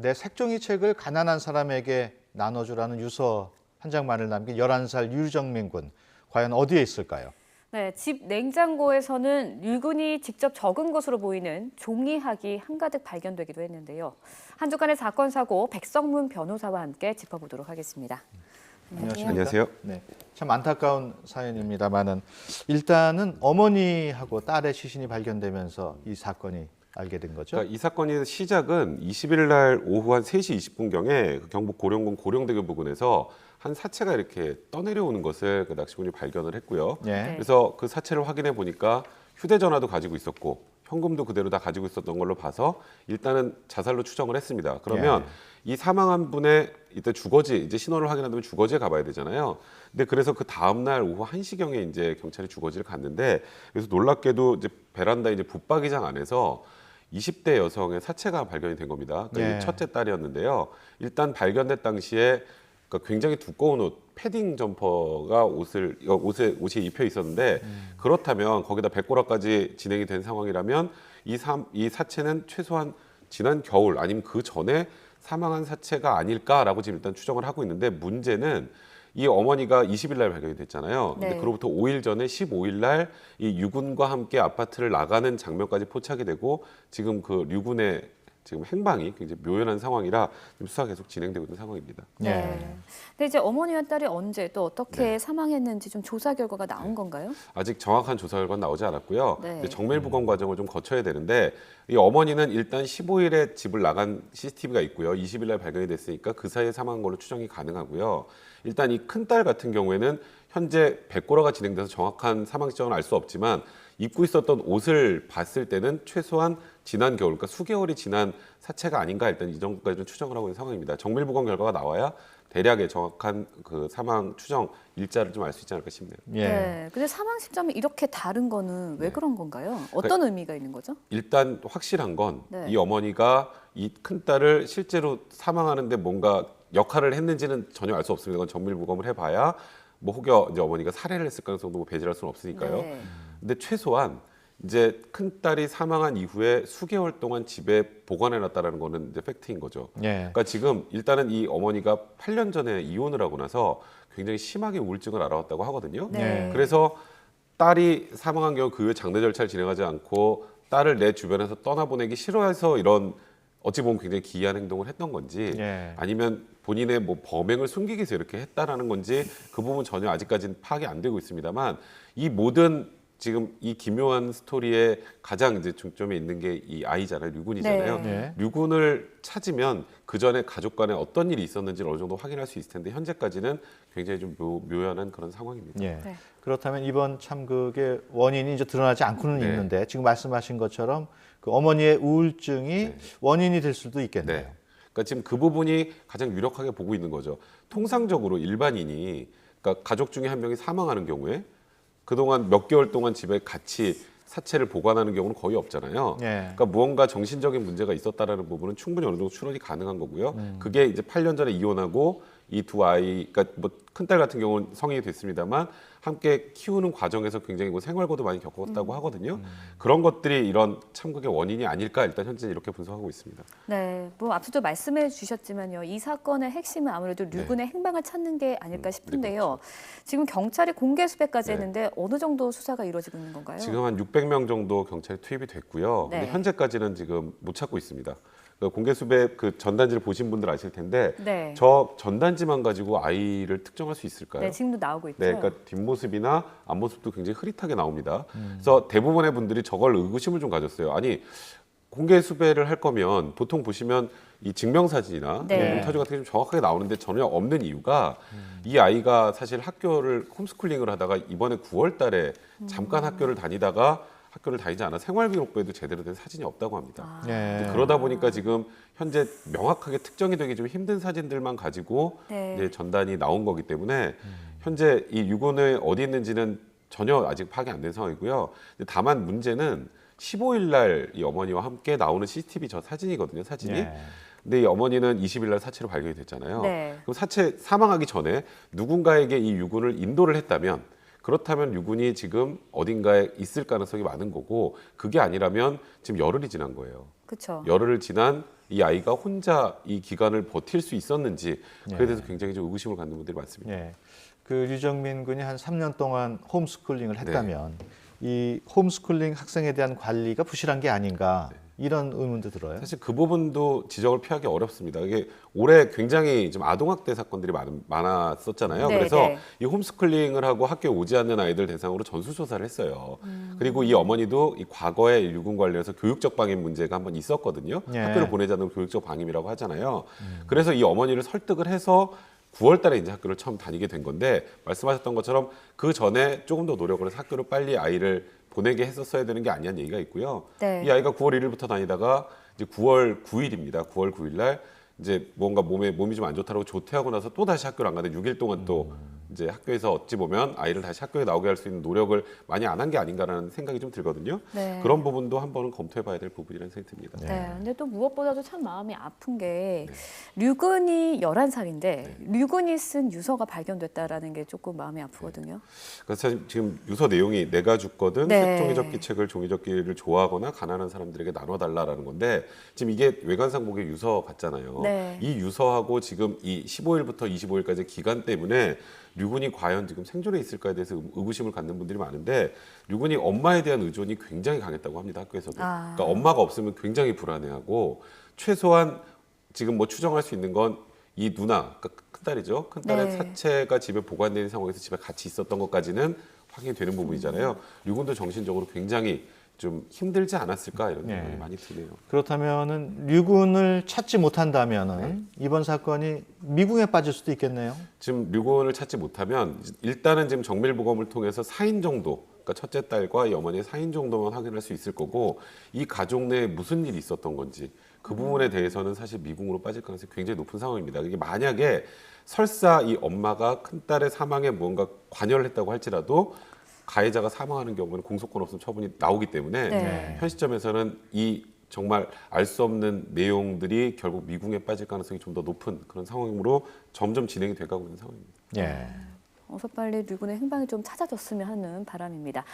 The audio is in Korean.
내 색종이 책을 가난한 사람에게 나눠주라는 유서 한 장만을 남긴 11살 유정민 군. 과연 어디에 있을까요? 네, 집 냉장고에서는 류군이 직접 적은 것으로 보이는 종이학이 한가득 발견되기도 했는데요. 한 주간의 사건 사고 백성문 변호사와 함께 짚어보도록 하겠습니다. 안녕하세요. 네, 참 안타까운 사연입니다만은 일단은 어머니하고 딸의 시신이 발견되면서 이 사건이 알게 된 거죠. 그러니까 이 사건의 시작은 20일 날 오후 한 3시 20분경에 경북 고령군 고령대교 부근에서 한 사체가 이렇게 떠내려오는 것을 그 낚시꾼이 발견을 했고요. 예. 그래서 그 사체를 확인해 보니까 휴대전화도 가지고 있었고 현금도 그대로 다 가지고 있었던 걸로 봐서 일단은 자살로 추정을 했습니다. 그러면 이 사망한 분의 이때 주거지 이제 신원을 확인한다면 주거지에 가봐야 되잖아요. 근데 그래서 그 다음 날 오후 1시경에 이제 경찰이 주거지를 갔는데 그래서 놀랍게도 이제 베란다 이제 붙박이장 안에서 20대 여성의 사체가 발견이 된 겁니다. 그러니까 이 첫째 딸이었는데요. 일단 발견된 당시에 그러니까 굉장히 두꺼운 옷, 패딩 점퍼가 옷에 입혀 있었는데 그렇다면 거기다 백골화까지 진행이 된 상황이라면 이 사체는 최소한 지난 겨울 아니면 그 전에 사망한 사체가 아닐까라고 지금 일단 추정을 하고 있는데 문제는 이 어머니가 20일 날 발견이 됐잖아요. 근데 그로부터 5일 전에 15일 날 이 류군과 함께 아파트를 나가는 장면까지 포착이 되고 지금 그 류군의 지금 행방이 굉장히 묘연한 상황이라 지금 수사가 계속 진행되고 있는 상황입니다. 네. 근데 이제 어머니와 딸이 언제 또 어떻게 사망했는지 좀 조사 결과가 나온 건가요? 아직 정확한 조사 결과는 나오지 않았고요. 네. 정밀부검 과정을 좀 거쳐야 되는데 이 어머니는 일단 15일에 집을 나간 CCTV가 있고요. 20일 날 발견이 됐으니까 그 사이에 사망한 걸로 추정이 가능하고요. 일단 이 큰딸 같은 경우에는 현재 백골화가 진행돼서 정확한 사망 시점은 알 수 없지만 입고 있었던 옷을 봤을 때는 최소한 지난 겨울, 그러니까 수개월이 지난 사체가 아닌가 일단 이 정도까지 좀 추정을 하고 있는 상황입니다. 정밀부검 결과가 나와야 대략의 정확한 그 사망 추정 일자를 좀 알 수 있지 않을까 싶네요. 예. 네. 근데 사망 시점이 이렇게 다른 거는 왜 그런 건가요? 어떤 의미가 있는 거죠? 일단 확실한 건 이 네. 어머니가 이 큰딸을 실제로 사망하는데 뭔가 역할을 했는지는 전혀 알 수 없습니다. 그건 정밀부검을 해봐야 뭐 혹여 이제 어머니가 살해를 했을 가능성도 뭐 배제할 수는 없으니까요. 네. 근데 최소한 이제 큰딸이 사망한 이후에 수개월 동안 집에 보관해놨다라는 거는 이제 팩트인 거죠. 예. 그러니까 지금 일단은 이 어머니가 8년 전에 이혼을 하고 나서 굉장히 심하게 우울증을 앓아왔다고 하거든요. 네. 그래서 딸이 사망한 경우 그 후에 장례 절차를 진행하지 않고 딸을 내 주변에서 떠나보내기 싫어해서 이런 어찌 보면 굉장히 기이한 행동을 했던 건지 아니면 본인의 뭐 범행을 숨기기 위해서 이렇게 했다라는 건지 그 부분 전혀 아직까지는 파악이 안 되고 있습니다만 이 모든 지금 이 기묘한 스토리의 가장 이제 중점에 있는 게 이 아이잖아요, 류군이잖아요. 네. 류군을 찾으면 그 전에 가족 간에 어떤 일이 있었는지를 어느 정도 확인할 수 있을 텐데 현재까지는 굉장히 좀 묘연한 그런 상황입니다. 예. 네. 그렇다면 이번 참극의 원인이 이제 드러나지 않고는 네. 있는데 지금 말씀하신 것처럼 그 어머니의 우울증이 원인이 될 수도 있겠네요. 네. 그러니까 지금 그 부분이 가장 유력하게 보고 있는 거죠. 통상적으로 일반인이 그러니까 가족 중에 한 명이 사망하는 경우에 그동안 몇 개월 동안 집에 같이 사체를 보관하는 경우는 거의 없잖아요. 그러니까 무언가 정신적인 문제가 있었다라는 부분은 충분히 어느 정도 추론이 가능한 거고요. 그게 이제 8년 전에 이혼하고 이 두 아이, 그러니까 뭐 큰딸 같은 경우는 성인이 됐습니다만 함께 키우는 과정에서 굉장히 뭐 생활고도 많이 겪었다고 하거든요. 그런 것들이 이런 참극의 원인이 아닐까 일단 현재 이렇게 분석하고 있습니다. 네, 뭐 앞서도 말씀해 주셨지만요, 이 사건의 핵심은 아무래도 류군의 행방을 찾는 게 아닐까 싶은데요. 지금 경찰이 공개 수배까지 했는데 어느 정도 수사가 이루어지고 있는 건가요? 지금 한 600명 정도 경찰이 투입이 됐고요. 근데 현재까지는 지금 못 찾고 있습니다. 그 공개 수배 그 전단지를 보신 분들 아실 텐데 저 전단지만 가지고 아이를 특정할 수 있을까요? 네, 지금도 나오고 있죠. 네, 그러니까 뒷모습이나 앞모습도 굉장히 흐릿하게 나옵니다. 그래서 대부분의 분들이 저걸 의구심을 좀 가졌어요. 아니 공개 수배를 할 거면 보통 보시면 이 증명사진이나 몬타주 같은 게 좀 정확하게 나오는데 전혀 없는 이유가 이 아이가 사실 학교를 홈스쿨링을 하다가 이번에 9월 달에 잠깐 학교를 다니다가 학교를 다니지 않아 생활기록부에도 제대로 된 사진이 없다고 합니다. 그러다 보니까 지금 현재 명확하게 특정이 되기 좀 힘든 사진들만 가지고 이제 전단이 나온 거기 때문에 현재 이 유군이 어디 있는지는 전혀 아직 파악이 안 된 상황이고요. 다만 문제는 15일 날 이 어머니와 함께 나오는 CCTV 저 사진이거든요. 사진이. 근데 이 어머니는 20일 날 사체로 발견이 됐잖아요. 그럼 사체 사망하기 전에 누군가에게 이 유군을 인도를 했다면 그렇다면 유군이 지금 어딘가에 있을 가능성이 많은 거고 그게 아니라면 지금 열흘이 지난 거예요. 그렇죠. 열흘을 지난 이 아이가 혼자 이 기간을 버틸 수 있었는지 그에 예. 대해서 굉장히 좀 의구심을 갖는 분들이 많습니다. 예. 그 류정민 군이 한 3년 동안 홈스쿨링을 했다면 이 홈스쿨링 학생에 대한 관리가 부실한 게 아닌가 이런 의문도 들어요. 사실 그 부분도 지적을 피하기 어렵습니다. 이게 올해 굉장히 좀 아동학대 사건들이 많았었잖아요. 네, 그래서 네. 이 홈스쿨링을 하고 학교에 오지 않는 아이들 대상으로 전수조사를 했어요. 그리고 이 어머니도 이 과거에 유군 관련해서 교육적 방임 문제가 한번 있었거든요. 예. 학교를 보내지 않는 교육적 방임이라고 하잖아요. 그래서 이 어머니를 설득을 해서 9월 달에 이제 학교를 처음 다니게 된 건데 말씀하셨던 것처럼 그 전에 조금 더 노력을 해서 학교를 빨리 아이를 보내게 했었어야 되는 게 아니냐는 얘기가 있고요. 네. 이 아이가 9월 1일부터 다니다가 이제 9월 9일입니다. 9월 9일 날 이제 뭔가 몸이 좀 안 좋다고 조퇴하고 나서 또 다시 학교를 안 가는데 6일 동안 또 이제 학교에서 어찌 보면 아이를 다시 학교에 나오게 할 수 있는 노력을 많이 안 한 게 아닌가라는 생각이 좀 들거든요. 네. 그런 부분도 한 번은 검토해봐야 될 부분이라는 생각이 듭니다. 네. 근데 또 무엇보다도 참 마음이 아픈 게 류근이 11살인데 류근이 쓴 유서가 발견됐다라는 게 조금 마음이 아프거든요. 그래서 사실 지금 유서 내용이 내가 죽거든 네. 종이접기 책을 종이접기를 좋아하거나 가난한 사람들에게 나눠달라라는 건데 지금 이게 외관상복의 유서 같잖아요. 네. 이 유서하고 지금 이 15일부터 25일까지 기간 때문에 류군이 과연 지금 생존해 있을까에 대해서 의구심을 갖는 분들이 많은데 류군이 엄마에 대한 의존이 굉장히 강했다고 합니다. 학교에서도. 아. 그러니까 엄마가 없으면 굉장히 불안해하고 최소한 지금 뭐 추정할 수 있는 건 이 누나, 그러니까 큰딸이죠. 큰딸의 네. 사체가 집에 보관된 상황에서 집에 같이 있었던 것까지는 확인이 되는 부분이잖아요. 류군도 정신적으로 굉장히 좀 힘들지 않았을까 이런 네. 생각이 많이 드네요. 그렇다면은 류군을 찾지 못한다면은 이번 사건이 미궁에 빠질 수도 있겠네요. 지금 류군을 찾지 못하면 일단은 지금 정밀보검을 통해서 사인 정도, 그러니까 첫째 딸과 이 어머니의 사인 정도만 확인할 수 있을 거고 이 가족 내에 무슨 일이 있었던 건지 그 부분에 대해서는 사실 미궁으로 빠질 가능성이 굉장히 높은 상황입니다. 이게 만약에 설사 이 엄마가 큰딸의 사망에 뭔가 관여를 했다고 할지라도 가해자가 사망하는 경우는 공소권 없음 처분이 나오기 때문에 네. 현 시점에서는 이 정말 알 수 없는 내용들이 결국 미궁에 빠질 가능성이 좀 더 높은 그런 상황으로 점점 진행이 돼가고 있는 상황입니다. 예. 어서 빨리 류근의 행방이 좀 찾아졌으면 하는 바람입니다.